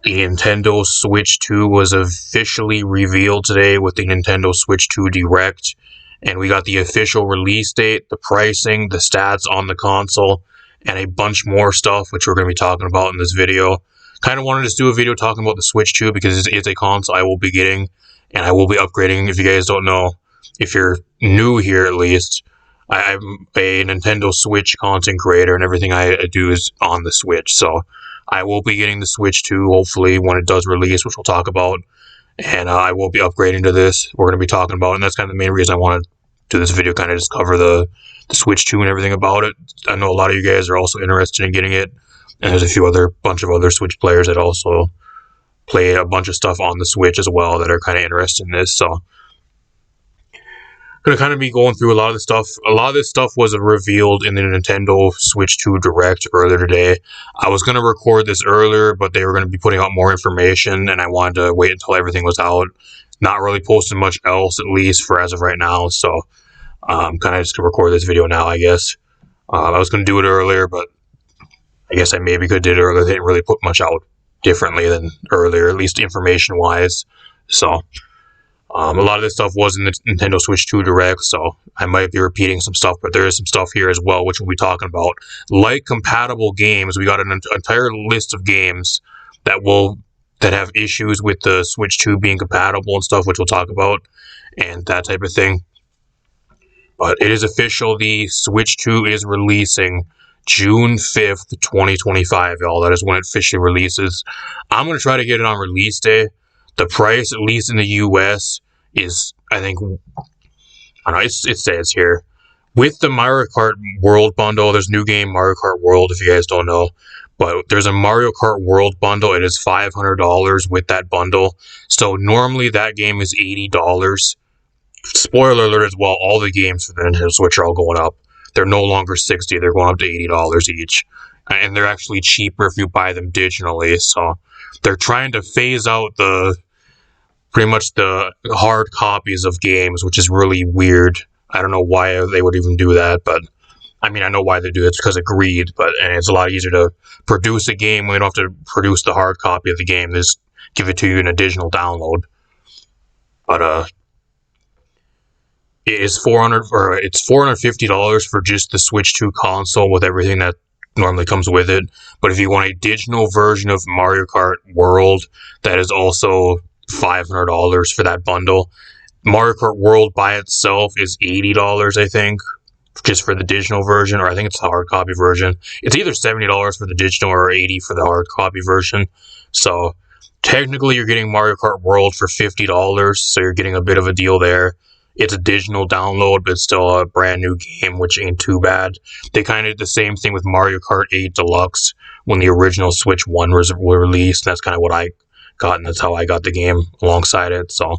The Nintendo Switch 2 was officially revealed today with the Nintendo Switch 2 Direct, and we got the official release date, the pricing, the stats on the console, and a bunch more stuff, which we're going to be talking about in this video. Kind of wanted to just do a video talking about the Switch 2 because it's a console I will be getting, and I will be upgrading. If you guys don't know, if you're new here at least, I'm a Nintendo Switch content creator, and everything I do is on the Switch, so I will be getting the Switch 2, hopefully, when it does release, which we'll talk about. And I will be upgrading to this. We're going to be talking about it, and that's kind of the main reason I wanted to do this video, kind of just cover the Switch 2 and everything about it. I know a lot of you guys are also interested in getting it, and there's a bunch of other Switch players that also play a bunch of stuff on the Switch as well that are kind of interested in this, so going to kind of be going through a lot of this stuff. A lot of this stuff was revealed in the Nintendo Switch 2 Direct earlier today. I was going to record this earlier, but they were going to be putting out more information, and I wanted to wait until everything was out. Not really posting much else, at least for as of right now, so I'm kind of just going to record this video now, I guess. I was going to do it earlier, but I guess I maybe could have did it earlier. They didn't really put much out differently than earlier, at least information-wise, so a lot of this stuff was in the Nintendo Switch 2 Direct, so I might be repeating some stuff, but there is some stuff here as well, which we'll be talking about. Like compatible games, we got an entire list of games that have issues with the Switch 2 being compatible and stuff, which we'll talk about, and that type of thing. But it is official, the Switch 2 is releasing June 5th, 2025, y'all. That is when it officially releases. I'm going to try to get it on release day. The price, at least in the US, is, I think, I don't know, it says here. With the Mario Kart World bundle, there's new game Mario Kart World, if you guys don't know. But there's a Mario Kart World bundle. It is $500 with that bundle. So normally that game is $80. Spoiler alert as well, all the games for the Nintendo Switch are all going up. They're no longer $60, they're going up to $80 each. And they're actually cheaper if you buy them digitally, so they're trying to phase out pretty much the hard copies of games, which is really weird. I don't know why they would even do that, but I mean, I know why they do it. It's because of greed, and it's a lot easier to produce a game when you don't have to produce the hard copy of the game. They just give it to you in a digital download. But it's $450 for just the Switch 2 console with everything that normally comes with it. But if you want a digital version of Mario Kart World, that is also $500 for that bundle. Mario Kart World by itself is $80, I think, just for the digital version, or I think it's the hard copy version. It's either $70 for the digital or $80 for the hard copy version. So technically you're getting Mario Kart World for $50, so you're getting a bit of a deal there. It's a digital download, but it's still a brand new game, which ain't too bad. They kind of did the same thing with Mario Kart 8 Deluxe when the original Switch 1 was released. That's kind of what I got, and that's how I got the game alongside it. So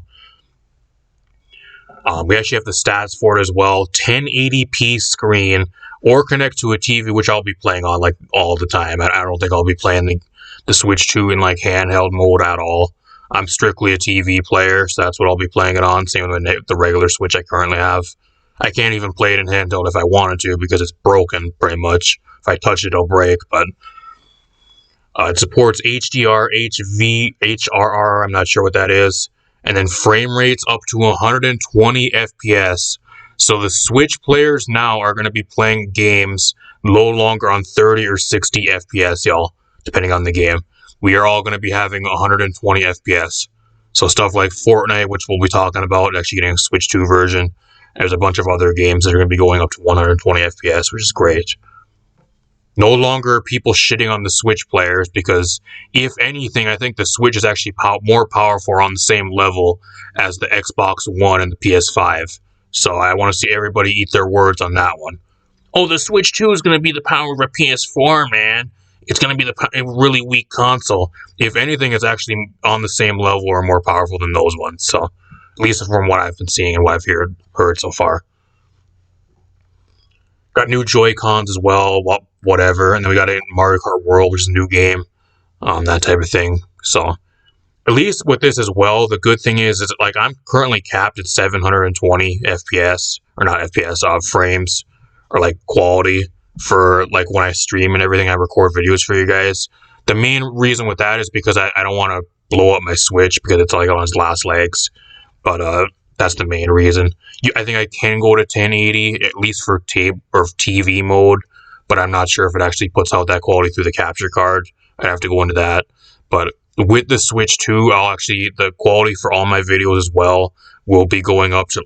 we actually have the stats for it as well. 1080p screen, or connect to a TV, which I'll be playing on like all the time. I don't think I'll be playing the Switch 2 in like handheld mode at all. I'm strictly a TV player, so that's what I'll be playing it on. Same with the regular Switch I currently have. I can't even play it in handheld if I wanted to because it's broken, pretty much. If I touch it, it'll break, but it supports HDR, HRR, I'm not sure what that is, and then frame rates up to 120 FPS. So the Switch players now are going to be playing games no longer on 30 or 60 FPS, y'all, depending on the game. We are all going to be having 120 FPS. So stuff like Fortnite, which we'll be talking about, actually getting a Switch 2 version. There's a bunch of other games that are going to be going up to 120 FPS, which is great. No longer are people shitting on the Switch players because, if anything, I think the Switch is actually more powerful on the same level as the Xbox One and the PS5. So I want to see everybody eat their words on that one. Oh, the Switch 2 is going to be the power of a PS4, man. It's going to be a really weak console. If anything, it's actually on the same level or more powerful than those ones. So, at least from what I've been seeing and what I've heard so far. Got new Joy-Cons as well, whatever. And then we got it in Mario Kart World, which is a new game. That type of thing. So, at least with this as well, the good thing is like I'm currently capped at 720 FPS. Or not FPS, frames. Or like quality. For like when I stream and everything, I record videos for you guys. The main reason with that is because I don't want to blow up my Switch because it's like on its last legs. But that's the main reason. I think I can go to 1080 at least for tape or TV mode, but I'm not sure if it actually puts out that quality through the capture card. I'd have to go into that. But with the Switch 2, the quality for all my videos as well will be going up to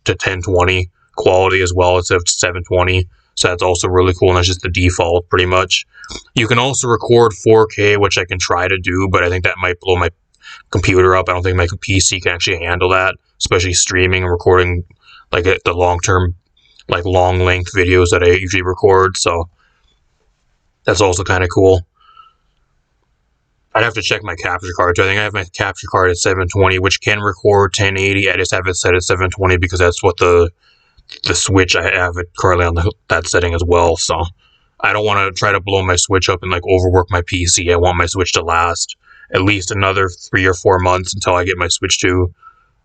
1020 quality as well instead of 720. So that's also really cool, and that's just the default pretty much. You can also record 4K, which I can try to do, but I think that might blow my computer up. I don't think my PC can actually handle that, especially streaming and recording like the long term, like long length videos that I usually record. So that's also kind of cool. I'd have to check my capture card. So I think I have my capture card at 720, which can record 1080. I just have it set at 720 because that's what the Switch, I have it currently on that setting as well. So I don't want to try to blow my Switch up and like overwork my PC. I want my Switch to last at least another 3 or 4 months until I get my Switch 2.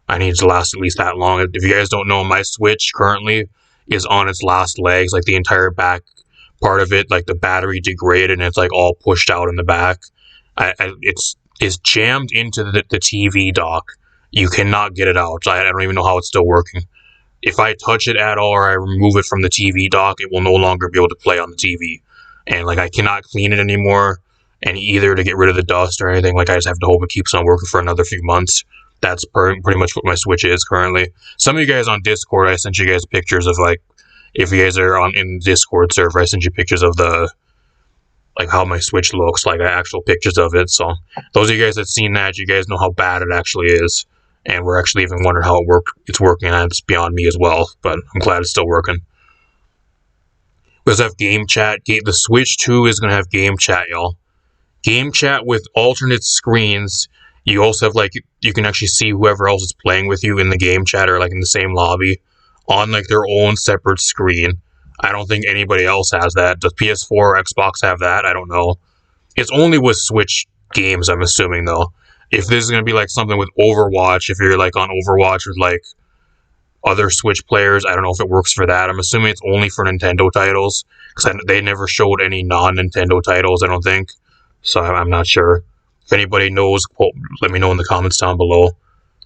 I need it to last at least that long. If you guys don't know, my Switch currently is on its last legs, like the entire back part of it, like the battery degraded and it's like all pushed out in the back. It's jammed into the TV dock. You cannot get it out. I don't even know how it's still working. If I touch it at all or I remove it from the TV dock, it will no longer be able to play on the TV. And like I cannot clean it anymore. And either to get rid of the dust or anything, like I just have to hope it keeps on working for another few months. That's pretty much what my Switch is currently. Some of you guys on Discord, I sent you guys pictures of like, if you guys are in Discord server, I sent you pictures of like how my Switch looks, like actual pictures of it. So those of you guys that seen that, you guys know how bad it actually is. And we're actually even wondering how it's working, and it's beyond me as well, but I'm glad it's still working. We also have game chat. The Switch 2 is going to have game chat, y'all. Game chat with alternate screens. You also have, like, you can actually see whoever else is playing with you in the game chat or, like, in the same lobby on, like, their own separate screen. I don't think anybody else has that. Does PS4 or Xbox have that? I don't know. It's only with Switch games, I'm assuming, though. If this is going to be like something with Overwatch, if you're like on Overwatch with like other Switch players, I don't know if it works for that. I'm assuming it's only for Nintendo titles because they never showed any non-Nintendo titles, I don't think. So I'm not sure. If anybody knows, let me know in the comments down below.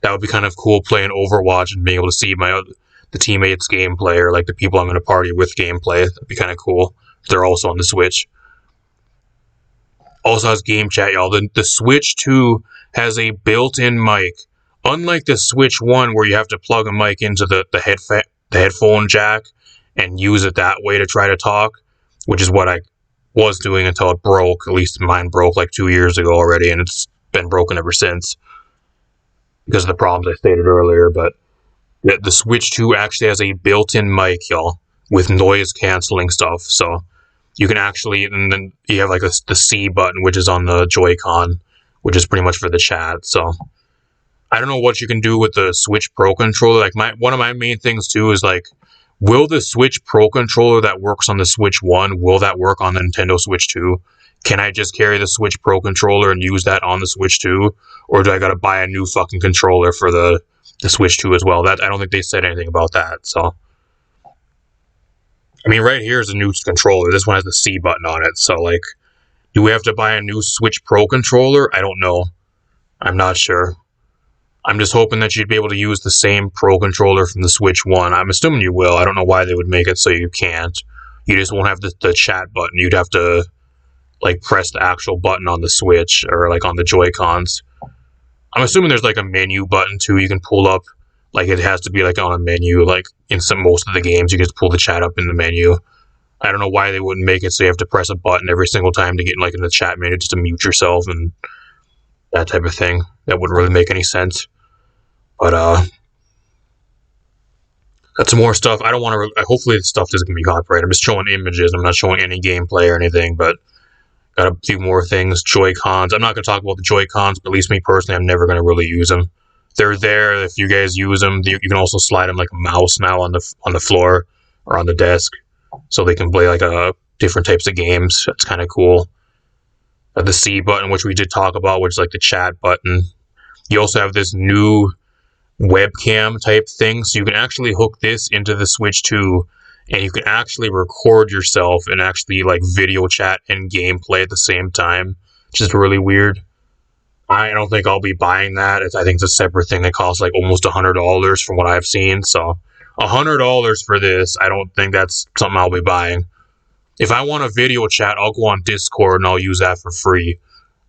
That would be kind of cool playing Overwatch and being able to see the teammates' gameplay or like the people I'm in a party with gameplay. That'd be kind of cool if they're also on the Switch. Also has game chat, y'all. The Switch 2 has a built-in mic. Unlike the Switch 1 where you have to plug a mic into the headphone jack and use it that way to try to talk, which is what I was doing until it broke. At least mine broke like 2 years ago already, and it's been broken ever since because of the problems I stated earlier. But the Switch 2 actually has a built-in mic, y'all, with noise-canceling stuff. So you can actually, and then you have like the C button, which is on the Joy-Con, which is pretty much for the chat. So I don't know what you can do with the Switch Pro controller. Like one of my main things too is like, will the Switch Pro controller that works on the Switch 1, will that work on the Nintendo Switch 2? Can I just carry the Switch Pro controller and use that on the Switch 2? Or do I gotta buy a new fucking controller for the Switch 2 as well? That I don't think they said anything about that, so. I mean, right here is a new controller. This one has the C button on it. So, like, do we have to buy a new Switch Pro controller? I don't know. I'm not sure. I'm just hoping that you'd be able to use the same Pro controller from the Switch 1. I'm assuming you will. I don't know why they would make it so you can't. You just won't have the chat button. You'd have to, like, press the actual button on the Switch or, like, on the Joy-Cons. I'm assuming there's, like, a menu button, too, you can pull up. Like, it has to be, like, on a menu. Like, in most of the games, you can just pull the chat up in the menu. I don't know why they wouldn't make it so you have to press a button every single time to get, like, in the chat menu just to mute yourself and that type of thing. That wouldn't really make any sense. But, that's some more stuff. I don't want to... hopefully the stuff doesn't be copyrighted. I'm just showing images. I'm not showing any gameplay or anything, but got a few more things. Joy-Cons. I'm not going to talk about the Joy-Cons, but at least me personally, I'm never going to really use them. They're there if you guys use them. You can also slide them like a mouse now on the floor or on the desk, so they can play like different types of games. That's kind of cool. The C button, which we did talk about, which is like the chat button. You also have this new webcam type thing, so you can actually hook this into the Switch 2, and you can actually record yourself and actually like video chat and gameplay at the same time. Just really weird. I don't think I'll be buying that. I think it's a separate thing that costs like almost $100 from what I've seen. So $100 for this, I don't think that's something I'll be buying. If I want a video chat, I'll go on Discord and I'll use that for free.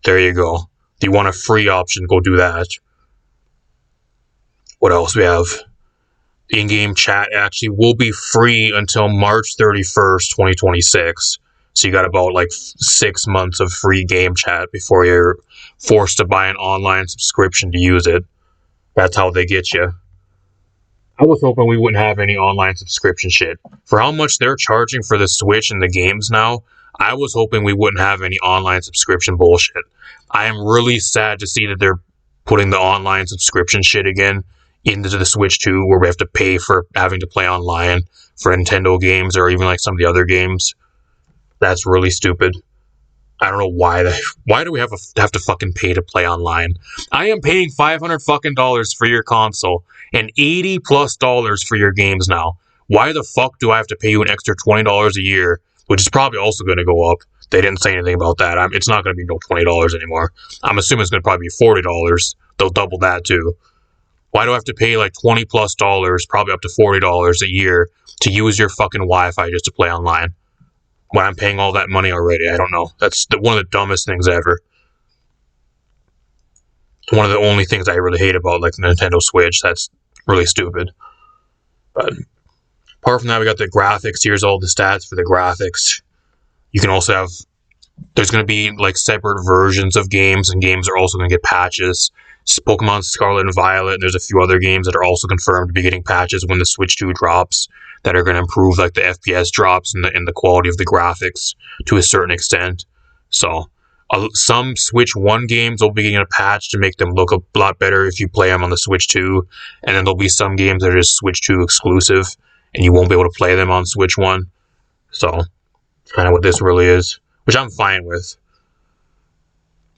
There you go. If you want a free option, go do that. What else we have? In-game chat actually will be free until March 31st, 2026. So you got about like 6 months of free game chat before you're forced to buy an online subscription to use it. That's how they get you. I was hoping we wouldn't have any online subscription shit. For how much they're charging for the Switch and the games now, I was hoping we wouldn't have any online subscription bullshit. I am really sad to see that they're putting the online subscription shit again into the Switch 2, where we have to pay for having to play online for Nintendo games or even like some of the other games. That's really stupid. I don't know why do we have to fucking pay to play online? I am paying $500 fucking dollars for your console and $80+ for your games now. Why the fuck do I have to pay you an extra $20 a year, which is probably also going to go up? They didn't say anything about that. It's not going to be no $20 anymore. I'm assuming it's going to probably be $40. They'll double that too. Why do I have to pay like $20+, probably up to $40 a year to use your fucking Wi-Fi just to play online? When I'm paying all that money already, I don't know. That's one of the dumbest things ever. One of the only things I really hate about like the Nintendo Switch. That's really stupid. But apart from that, we got the graphics. Here's all the stats for the graphics. You can also have, there's going to be like separate versions of games, and games are also going to get patches. Pokemon Scarlet and Violet, and there's a few other games that are also confirmed to be getting patches when the Switch 2 drops that are going to improve like the FPS drops and the quality of the graphics to a certain extent. So some Switch 1 games will be getting a patch to make them look a lot better if you play them on the Switch 2, and then there'll be some games that are just Switch 2 exclusive and you won't be able to play them on Switch 1. So that's kind of what this really is, which I'm fine with.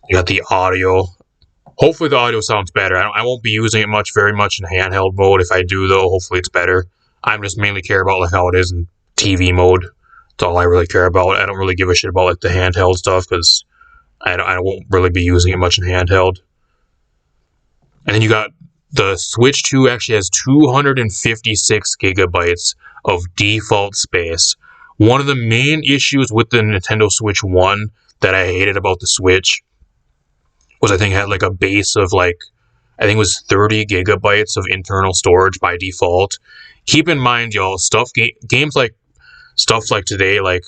You got the audio. Hopefully the audio sounds better. I won't be using it very much in handheld mode. If I do, though, hopefully it's better. I just mainly care about like how it is in TV mode. That's all I really care about. I don't really give a shit about like the handheld stuff because I won't really be using it much in handheld. And then you got the Switch 2 actually has 256 gigabytes of default space. One of the main issues with the Nintendo Switch 1 that I hated about the Switch was I think it had like a base of like, I think it was 30 gigabytes of internal storage by default. Keep in mind, y'all, games like stuff like today, like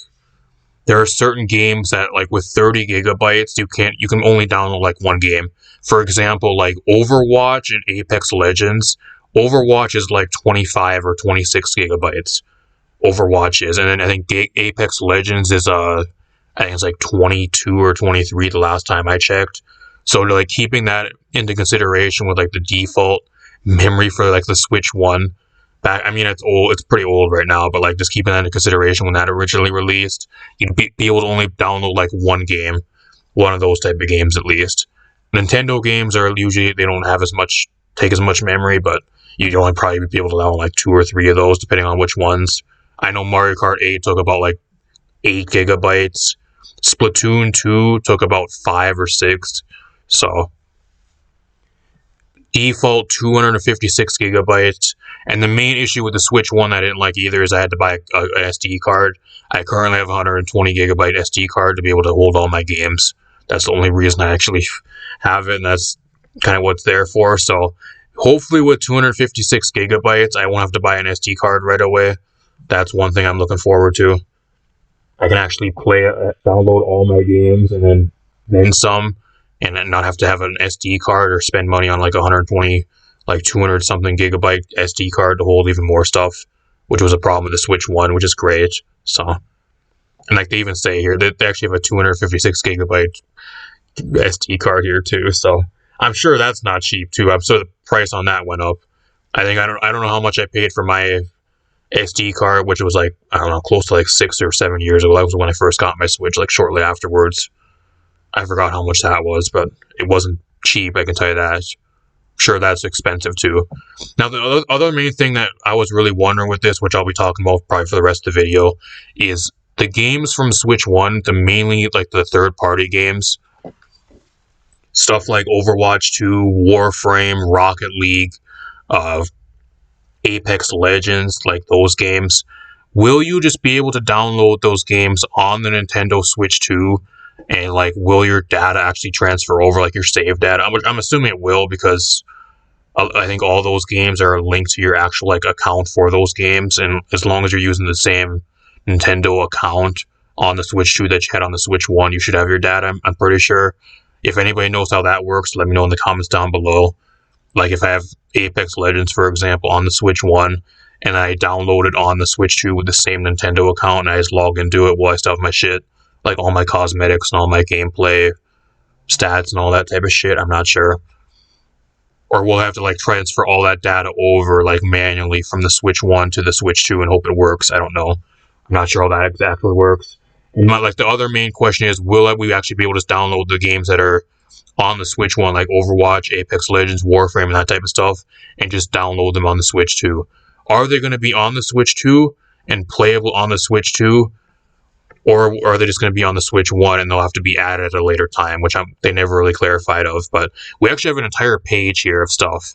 there are certain games that like with 30 gigabytes, you can only download like one game. For example, like Overwatch and Apex Legends. Overwatch is like 25 or 26 gigabytes. Overwatch is, and then I think Apex Legends is I think it's like 22 or 23 the last time I checked. So like keeping that into consideration with like the default memory for like the Switch 1 back, I mean it's old, it's pretty old right now, but like just keeping that into consideration when that originally released, you'd be able to only download like one game, one of those type of games at least. Nintendo games are usually, they don't have take as much memory, but you'd only probably be able to download like 2 or 3 of those depending on which ones. I know Mario Kart 8 took about like 8 gigabytes. Splatoon 2 took about 5 or 6. So default 256 gigabytes. And the main issue with the Switch 1 I didn't like either is I had to buy an SD card. I currently have a 120 gigabyte SD card to be able to hold all my games. That's the only reason I actually have it, and that's kind of what it's there for. So hopefully with 256 gigabytes, I won't have to buy an SD card right away. That's one thing I'm looking forward to. I can actually download all my games and then some, and then not have to have an SD card or spend money on like 120, like 200 something gigabyte SD card to hold even more stuff, which was a problem with the Switch 1, which is great. So, and like they even say here, they actually have a 256 gigabyte SD card here too. So I'm sure that's not cheap too. I'm sure the price on that went up. I don't know how much I paid for my SD card, which was like, I don't know, close to like 6 or 7 years ago. That was when I first got my Switch, like shortly afterwards. I forgot how much that was, but it wasn't cheap, I can tell you that. Sure, that's expensive too. Now, the other main thing that I was really wondering with this, which I'll be talking about probably for the rest of the video, is the games from Switch 1, mainly like the third-party games. Stuff like Overwatch 2, Warframe, Rocket League, uh, Apex Legends, like those games. Will you just be able to download those games on the Nintendo Switch 2? And like, will your data actually transfer over, like your save data? I'm assuming it will, because I think all those games are linked to your actual like account for those games, and as long as you're using the same Nintendo account on the Switch 2 that you had on the Switch 1, you should have your data. I'm pretty sure. If anybody knows how that works, let me know in the comments down below. Like if I have Apex Legends, for example, on the Switch 1, and I download it on the Switch 2 with the same Nintendo account, and I just log into it while I still have my shit, like all my cosmetics and all my gameplay stats and all that type of shit, I'm not sure. Or we'll have to like transfer all that data over like manually from the Switch 1 to the Switch 2 and hope it works. I don't know. I'm not sure how that exactly works. And like the other main question is, will we actually be able to download the games that are on the Switch 1, like Overwatch, Apex Legends, Warframe, and that type of stuff, and just download them on the Switch 2? Are they going to be on the Switch 2 and playable on the Switch 2? Or are they just going to be on the Switch 1 and they'll have to be added at a later time, which they never really clarified of. But we actually have an entire page here of stuff,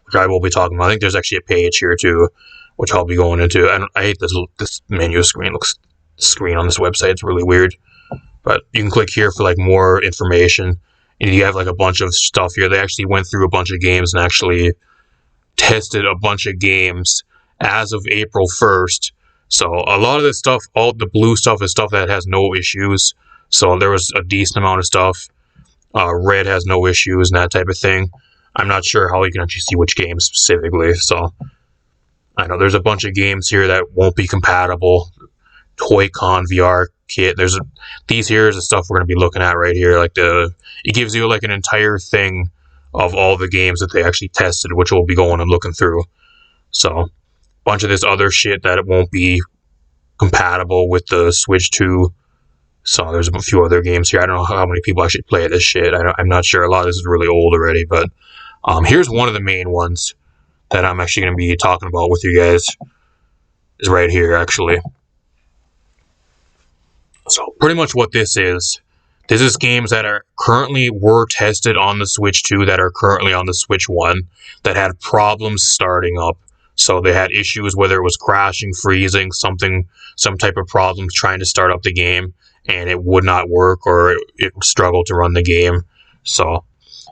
which I will be talking about. I think there's actually a page here too, which I'll be going into. I hate this menu screen. The screen on this website is really weird. But you can click here for like more information, and you have like a bunch of stuff here. They actually went through a bunch of games and actually tested a bunch of games as of April 1st. So a lot of this stuff, all the blue stuff, is stuff that has no issues. So there was a decent amount of stuff. Red has no issues and that type of thing. I'm not sure how you can actually see which games specifically. So I know there's a bunch of games here that won't be compatible. Toy-Con VR kit. These here is the stuff we're going to be looking at right here. Like it gives you like an entire thing of all the games that they actually tested, which we'll be going and looking through. So bunch of this other shit that it won't be compatible with the Switch 2. So there's a few other games here. I don't know how many people actually play this shit. I'm not sure. A lot of this is really old already, but here's one of the main ones that I'm actually going to be talking about with you guys. Is right here, actually. So pretty much what this is games that were tested on the Switch 2 that are currently on the Switch 1 that had problems starting up. So they had issues, whether it was crashing, freezing, some type of problems trying to start up the game, and it would not work, or it struggled to run the game. So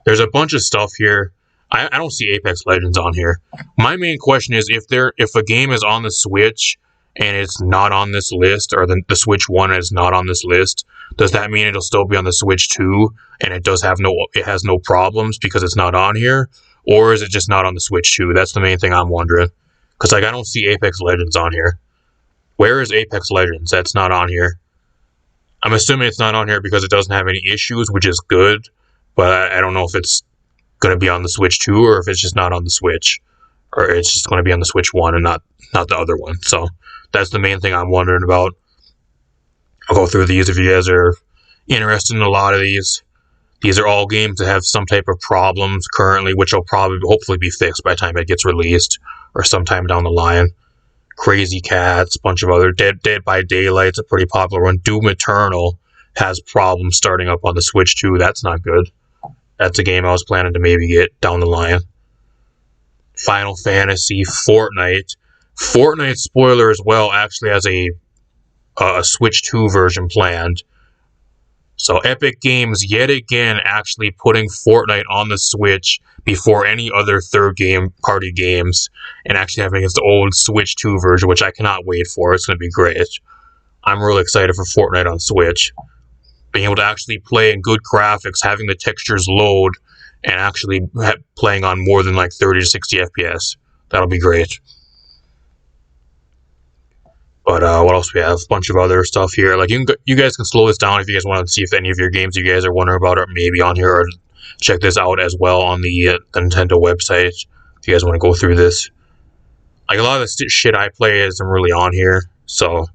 there's a bunch of stuff here. I don't see Apex Legends on here. My main question is, if a game is on the Switch and it's not on this list, or the Switch 1 is not on this list, does that mean it'll still be on the Switch 2 and it has no problems because it's not on here? Or is it just not on the Switch 2? That's the main thing I'm wondering. Because like I don't see Apex Legends on here. Where is Apex Legends? That's not on here. I'm assuming it's not on here because it doesn't have any issues, which is good. But I don't know if it's going to be on the Switch 2 or if it's just not on the Switch. Or it's just going to be on the Switch 1 and not the other one. So that's the main thing I'm wondering about. I'll go through these if you guys are interested in a lot of these. These are all games that have some type of problems currently, which will hopefully be fixed by the time it gets released or sometime down the line. Crazy Cats, a bunch of other Dead by Daylight's a pretty popular one. Doom Eternal has problems starting up on the Switch 2. That's not good. That's a game I was planning to maybe get down the line. Final Fantasy, Fortnite. Fortnite, spoiler as well, actually has a Switch 2 version planned. So Epic Games, yet again, actually putting Fortnite on the Switch before any other third-party games, and actually having its own Switch 2 version, which I cannot wait for. It's going to be great. I'm really excited for Fortnite on Switch. Being able to actually play in good graphics, having the textures load, and actually playing on more than like 30 to 60 FPS. That'll be great. But what else we have? A bunch of other stuff here. Like you guys can slow this down if you guys want to see if any of your games you guys are wondering about are maybe on here, or check this out as well on the Nintendo website if you guys want to go through this. Like a lot of the shit I play isn't really on here. So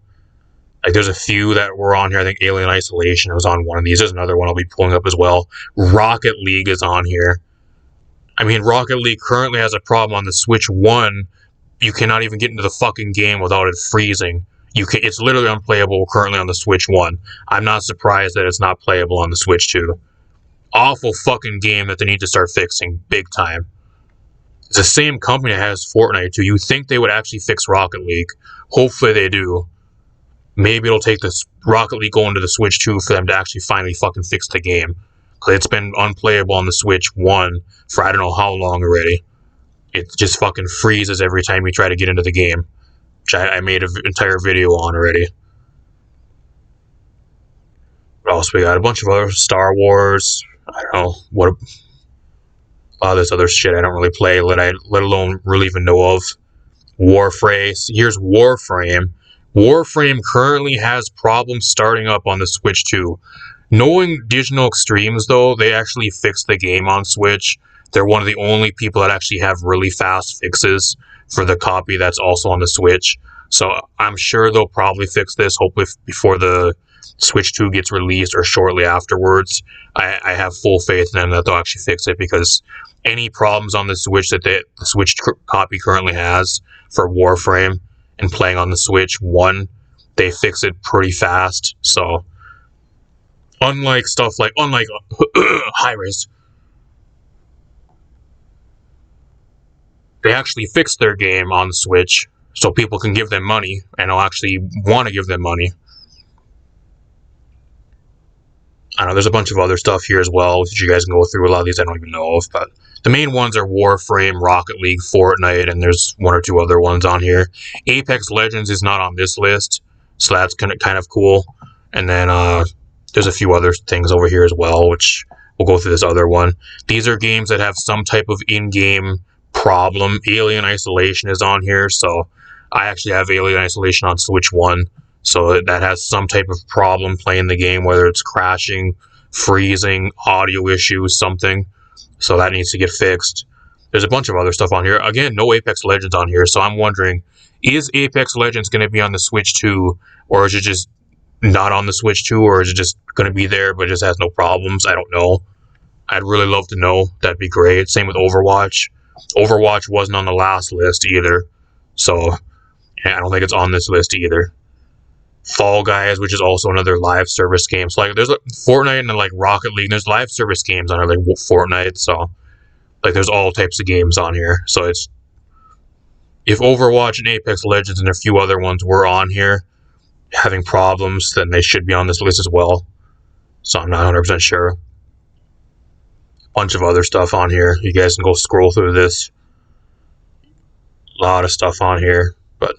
like there's a few that were on here. I think Alien Isolation was on one of these. There's another one I'll be pulling up as well. Rocket League is on here. I mean, Rocket League currently has a problem on the Switch 1. You cannot even get into the fucking game without it freezing. It's literally unplayable currently on the Switch 1. I'm not surprised that it's not playable on the Switch 2. awful fucking game that they need to start fixing big time. It's the same company that has Fortnite too. You think they would actually fix Rocket League. Hopefully they do. Maybe it'll take this Rocket League going to the Switch 2 for them to actually finally fucking fix the game. Because it's been unplayable on the Switch 1 for I don't know how long already. It just fucking freezes every time you try to get into the game. Which I made an entire video on already. What else we got? A bunch of other Star Wars. I don't know. What a lot of this other shit I don't really play, let alone really even know of. Warframe. Here's Warframe. Warframe currently has problems starting up on the Switch 2. Knowing Digital Extremes, though, they actually fixed the game on Switch. They're one of the only people that actually have really fast fixes for the copy that's also on the Switch. So I'm sure they'll probably fix this, hopefully before the Switch 2 gets released or shortly afterwards. I have full faith in them that they'll actually fix it, because any problems on the Switch that the Switch copy currently has for Warframe and playing on the Switch 1, they fix it pretty fast. So unlike Hi-Res, they actually fixed their game on the Switch so people can give them money, and they'll actually want to give them money. I don't know, there's a bunch of other stuff here as well that you guys can go through. A lot of these I don't even know of, but the main ones are Warframe, Rocket League, Fortnite, and there's one or two other ones on here. Apex Legends is not on this list, so that's kind of cool. And then there's a few other things over here as well, which we'll go through this other one. These are games that have some type of in-game problem. Alien Isolation is on here, so I actually have Alien Isolation on Switch 1. So that has some type of problem playing the game, whether it's crashing, freezing, audio issues, something. So that needs to get fixed. There's a bunch of other stuff on here. Again, no Apex Legends on here, so I'm wondering, is Apex Legends going to be on the Switch 2, or is it just not on the Switch 2, or is it just going to be there but just has no problems? I don't know. I'd really love to know. That'd be great. Same with Overwatch. Overwatch wasn't on the last list either, so I don't think it's on this list either. Fall Guys, which is also another live service game. So like, there's like Fortnite and like Rocket League. There's live service games on here, like Fortnite. So like, there's all types of games on here. So it's, if Overwatch and Apex Legends and a few other ones were on here having problems, then they should be on this list as well. So I'm not 100% sure. Bunch of other stuff on here. You guys can go scroll through this. A lot of stuff on here, but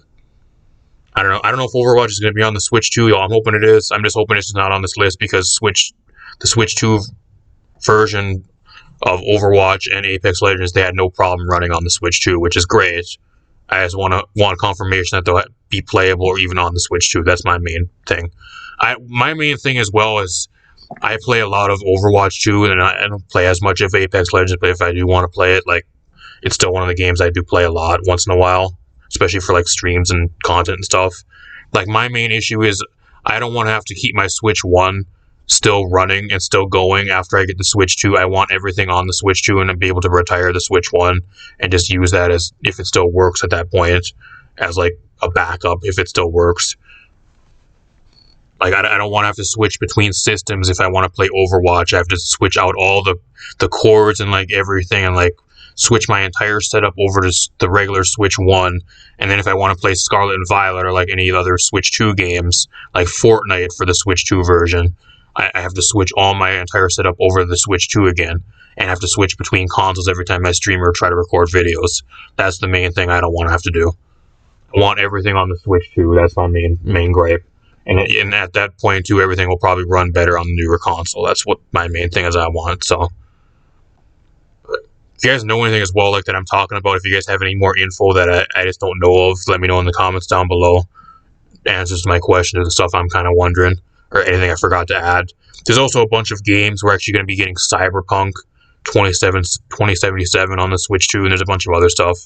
I don't know. I don't know if Overwatch is going to be on the Switch 2, y'all. I'm hoping it is. I'm just hoping it's not on this list, because the Switch 2 version of Overwatch and Apex Legends, they had no problem running on the Switch 2, which is great. I just want confirmation that they'll be playable or even on the Switch 2. That's my main thing. My main thing as well is I play a lot of Overwatch 2, and I don't play as much of Apex Legends, but if I do want to play it, like, it's still one of the games I do play a lot once in a while, especially for like streams and content and stuff. Like, my main issue is I don't want to have to keep my Switch 1 still running and still going after I get the Switch 2. I want everything on the Switch 2 and to be able to retire the Switch 1 and just use that as, if it still works at that point, as like a backup if it still works. Like, I don't want to have to switch between systems. If I want to play Overwatch, I have to switch out all the cords and like everything, and like switch my entire setup over to the regular Switch 1. And then if I want to play Scarlet and Violet or like any other Switch 2 games, like Fortnite for the Switch 2 version, I have to switch all my entire setup over to the Switch 2 again, and have to switch between consoles every time I stream or try to record videos. That's the main thing I don't want to have to do. I want everything on the Switch 2. That's my main gripe. And at that point, too, everything will probably run better on the newer console. That's what my main thing is I want. So, if you guys know anything as well like that I'm talking about, if you guys have any more info that I just don't know of, let me know in the comments down below. Answers to my questions, the stuff I'm kind of wondering, or anything I forgot to add. There's also a bunch of games. We're actually going to be getting Cyberpunk 2077 on the Switch 2, and there's a bunch of other stuff.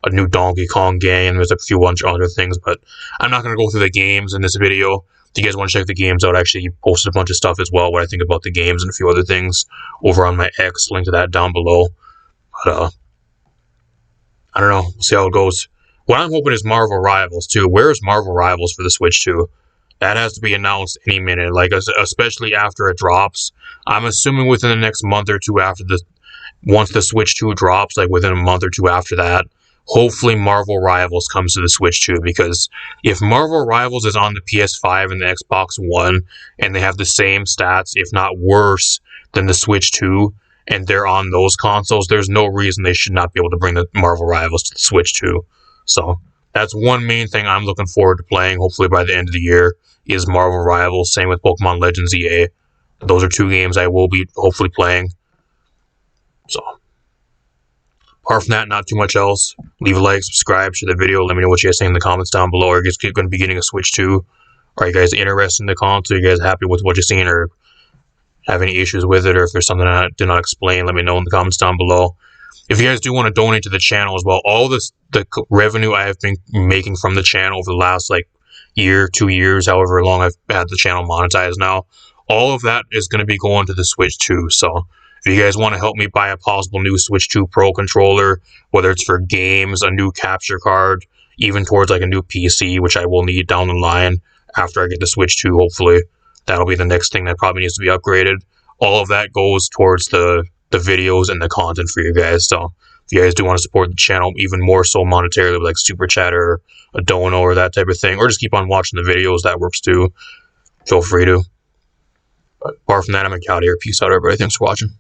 A new Donkey Kong game, there's a few bunch of other things, but I'm not going to go through the games in this video. If you guys want to check the games out, I actually posted a bunch of stuff as well, what I think about the games and a few other things over on my X, link to that down below. But, I don't know, we'll see how it goes. What I'm hoping is Marvel Rivals, too. Where is Marvel Rivals for the Switch 2? That has to be announced any minute, like especially after it drops. I'm assuming within the next month or two after once the Switch 2 drops, like within a month or two after that, hopefully Marvel Rivals comes to the Switch 2, because if Marvel Rivals is on the PS5 and the Xbox One and they have the same stats, if not worse, than the Switch 2, and they're on those consoles, there's no reason they should not be able to bring the Marvel Rivals to the Switch 2. So that's one main thing I'm looking forward to playing, hopefully by the end of the year, is Marvel Rivals. Same with Pokemon Legends EA. Those are two games I will be hopefully playing. So, apart from that, not too much else. Leave a like, subscribe, share the video. Let me know what you guys think in the comments down below. Are you guys going to be getting a Switch 2? Are you guys interested in the console? Are you guys happy with what you're seeing, or have any issues with it? Or if there's something I did not explain, let me know in the comments down below. If you guys do want to donate to the channel as well, all the revenue I have been making from the channel over the last year, 2 years, however long I've had the channel monetized now, all of that is going to be going to the Switch 2. So if you guys want to help me buy a possible new Switch 2 Pro controller, whether it's for games, a new capture card, even towards a new PC, which I will need down the line after I get the Switch 2, hopefully. That'll be the next thing that probably needs to be upgraded. All of that goes towards the videos and the content for you guys. So if you guys do want to support the channel even more so monetarily with Super Chat or a dono or that type of thing, or just keep on watching the videos, that works too. Feel free to. But apart from that, I'm out of here. Peace out, everybody. Thanks for watching.